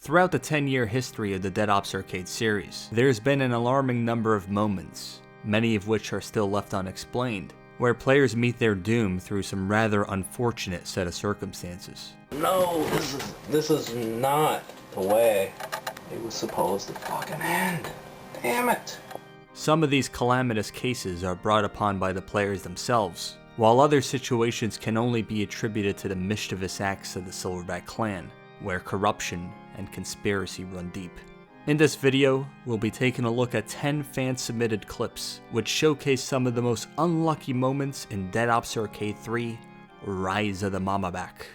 Throughout the 10-year history of the Dead Ops Arcade series, there's been an alarming number of moments, many of which are still left unexplained, where players meet their doom through some rather unfortunate set of circumstances. No, this is not the way it was supposed to fucking end. Damn it. Some of these calamitous cases are brought upon by the players themselves, while other situations can only be attributed to the mischievous acts of the Silverback clan, where corruption and conspiracy run deep. In this video, we'll be taking a look at 10 fan-submitted clips, which showcase some of the most unlucky moments in Dead Ops Arcade 3, Rise of the Mamaback.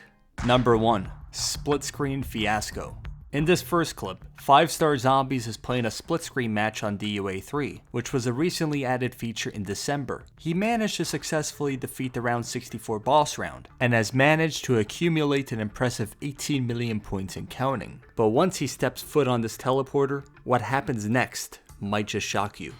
Number 1. Split Screen Fiasco. In this first clip, 5-Star Zombies is playing a split screen match on DOA 3, which was a recently added feature in December. He managed to successfully defeat the round 64 boss round, and has managed to accumulate an impressive 18 million points and counting. But once he steps foot on this teleporter, what happens next might just shock you.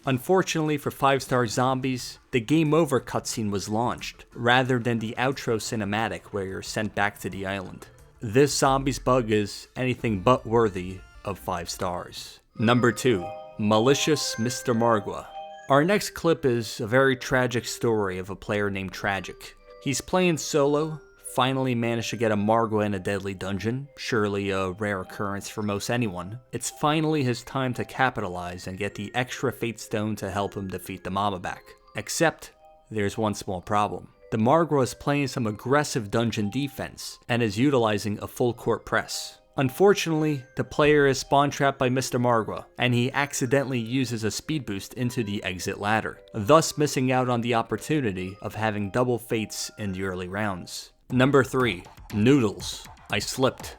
Unfortunately for 5-Star Zombies, the Game Over cutscene was launched, rather than the outro cinematic where you're sent back to the island. This Zombies bug is anything but worthy of 5 stars. Number 2. Malicious Mr. Margwa. Our next clip is a very tragic story of a player named Tragic. He's playing solo, finally managed to get a Margwa in a deadly dungeon, surely a rare occurrence for most anyone. It's finally his time to capitalize and get the extra fate stone to help him defeat the Mamaback. Except, there's one small problem. The Margwa is playing some aggressive dungeon defense, and is utilizing a full court press. Unfortunately, the player is spawn trapped by Mr. Margwa, and he accidentally uses a speed boost into the exit ladder, thus missing out on the opportunity of having double fates in the early rounds. Number 3. Noodles. I slipped.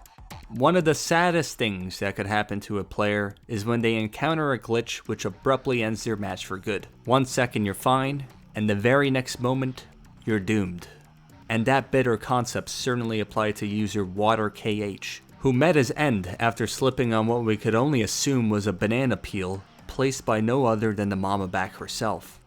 One of the saddest things that could happen to a player is when they encounter a glitch which abruptly ends their match for good. 1 second you're fine, and the very next moment, you're doomed. And that bitter concept certainly applied to user WaterKH, who met his end after slipping on what we could only assume was a banana peel placed by no other than the Mamaback herself.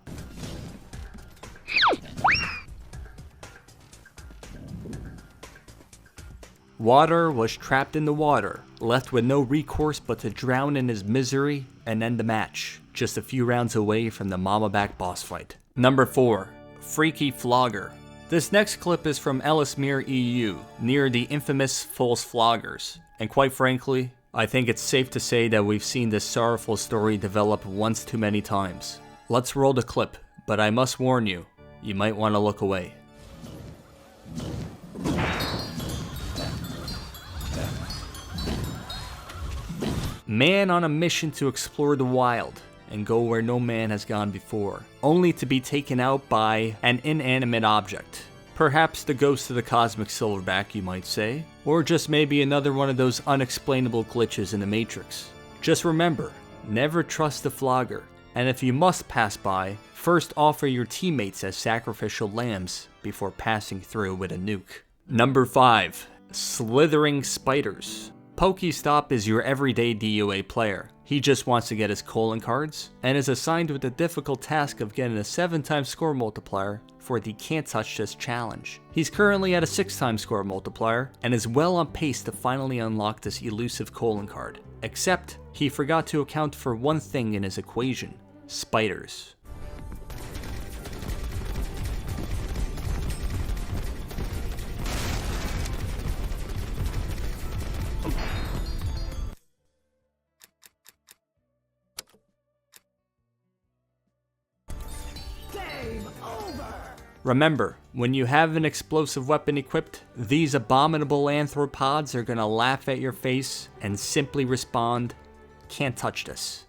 Water was trapped in the water, left with no recourse but to drown in his misery and end the match, just a few rounds away from the Mamaback boss fight. Number 4. Freaky Flogger. This next clip is from Ellesmere EU, near the infamous false Floggers, and quite frankly, I think it's safe to say that we've seen this sorrowful story develop once too many times. Let's roll the clip, but I must warn you, you might want to look away. Man on a mission to explore the wild and go where no man has gone before, only to be taken out by an inanimate object. Perhaps the ghost of the cosmic silverback, you might say, or just maybe another one of those unexplainable glitches in the Matrix. Just remember, never trust the Flogger, and if you must pass by, first offer your teammates as sacrificial lambs before passing through with a nuke. Number 5. Slithering Spiders. Pokestop is your everyday DOA player. He just wants to get his calling cards, and is assigned with the difficult task of getting a 7x score multiplier for the Can't Touch This challenge. He's currently at a 6x score multiplier, and is well on pace to finally unlock this elusive calling card. Except, he forgot to account for one thing in his equation: spiders. Remember, when you have an explosive weapon equipped, these abominable anthropods are gonna laugh at your face and simply respond, "Can't touch this."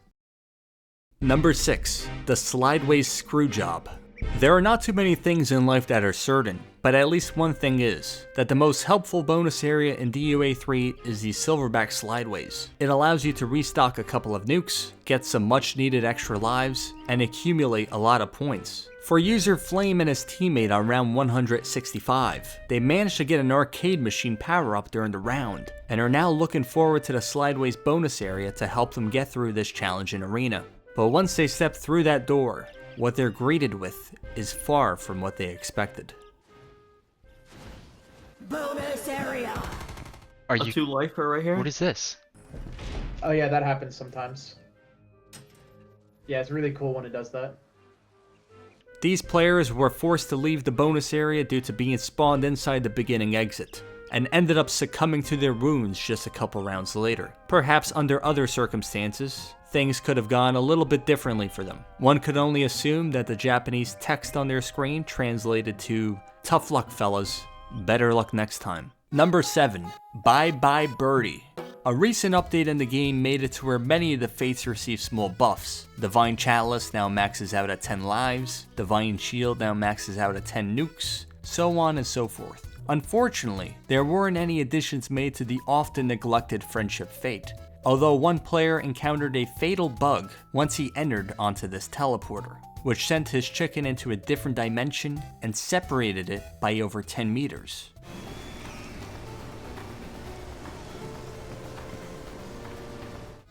Number 6. The Slideways Screwjob. There are not too many things in life that are certain, but at least one thing is, that the most helpful bonus area in DOA 3 is the Silverback Slideways. It allows you to restock a couple of nukes, get some much needed extra lives, and accumulate a lot of points. For user Flame and his teammate on round 165, they managed to get an arcade machine power up during the round, and are now looking forward to the Slideways bonus area to help them get through this challenging arena. But once they step through that door, what they're greeted with is far from what they expected. Bonus area. Are A you? 2 lifer right here. What is this? Oh yeah, that happens sometimes. Yeah, it's really cool when it does that. These players were forced to leave the bonus area due to being spawned inside the beginning exit, and ended up succumbing to their wounds just a couple rounds later. Perhaps under other circumstances, things could have gone a little bit differently for them. One could only assume that the Japanese text on their screen translated to, "Tough luck fellas, better luck next time." Number 7, Bye Bye Birdie. A recent update in the game made it to where many of the fates receive small buffs. Divine Chalice now maxes out at 10 lives, Divine Shield now maxes out at 10 nukes, so on and so forth. Unfortunately, there weren't any additions made to the often neglected Friendship Fate, although one player encountered a fatal bug once he entered onto this teleporter, which sent his chicken into a different dimension and separated it by over 10 meters.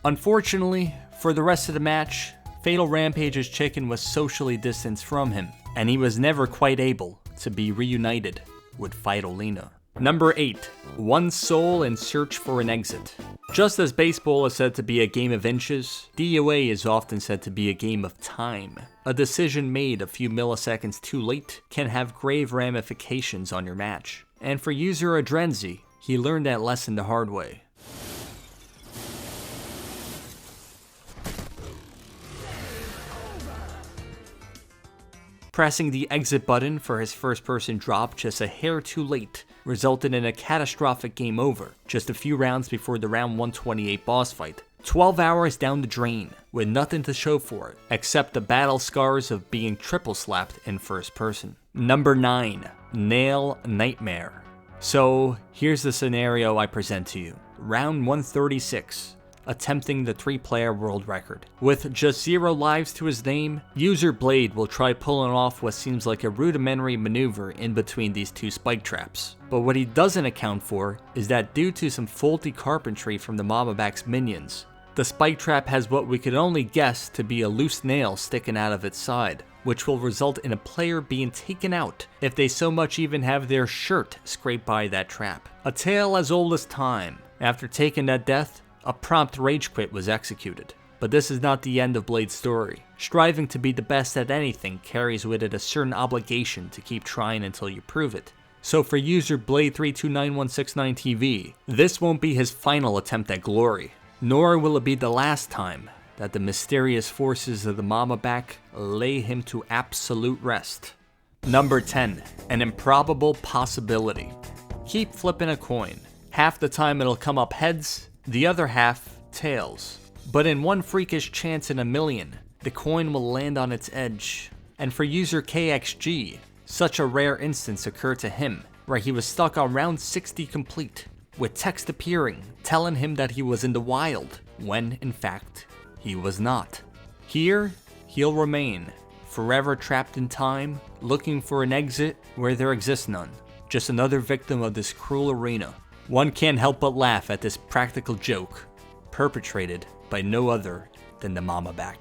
Unfortunately, for the rest of the match, Fatal Rampage's chicken was socially distanced from him, and he was never quite able to be reunited with Fidolina. Number 8, One Soul in Search for an Exit. Just as baseball is said to be a game of inches, DOA is often said to be a game of time. A decision made a few milliseconds too late can have grave ramifications on your match. And for user Adrenzi, he learned that lesson the hard way. Pressing the exit button for his first person drop just a hair too late resulted in a catastrophic game over just a few rounds before the round 128 boss fight. 12 hours down the drain with nothing to show for it except the battle scars of being triple slapped in first person. Number 9, Nail Nightmare. So here's the scenario I present to you. Round 136. Attempting the 3-player world record. With just 0 lives to his name, user Blade will try pulling off what seems like a rudimentary maneuver in between these 2 spike traps. But what he doesn't account for is that due to some faulty carpentry from the Mamaback's minions, the spike trap has what we could only guess to be a loose nail sticking out of its side, which will result in a player being taken out if they so much even have their shirt scraped by that trap. A tale as old as time. After taking that death, a prompt rage quit was executed. But this is not the end of Blade's story. Striving to be the best at anything carries with it a certain obligation to keep trying until you prove it. So for user Blade329169TV, this won't be his final attempt at glory, nor will it be the last time that the mysterious forces of the Mamaback lay him to absolute rest. Number 10, An Improbable Possibility. Keep flipping a coin. Half the time it'll come up heads, the other half, tails. But in one freakish chance in a million, the coin will land on its edge. And for user KXG, such a rare instance occurred to him, where he was stuck on round 60 complete, with text appearing, telling him that he was in the wild, when in fact, he was not. Here, he'll remain, forever trapped in time, looking for an exit where there exists none. Just another victim of this cruel arena. One can't help but laugh at this practical joke, perpetrated by no other than the Mamaback.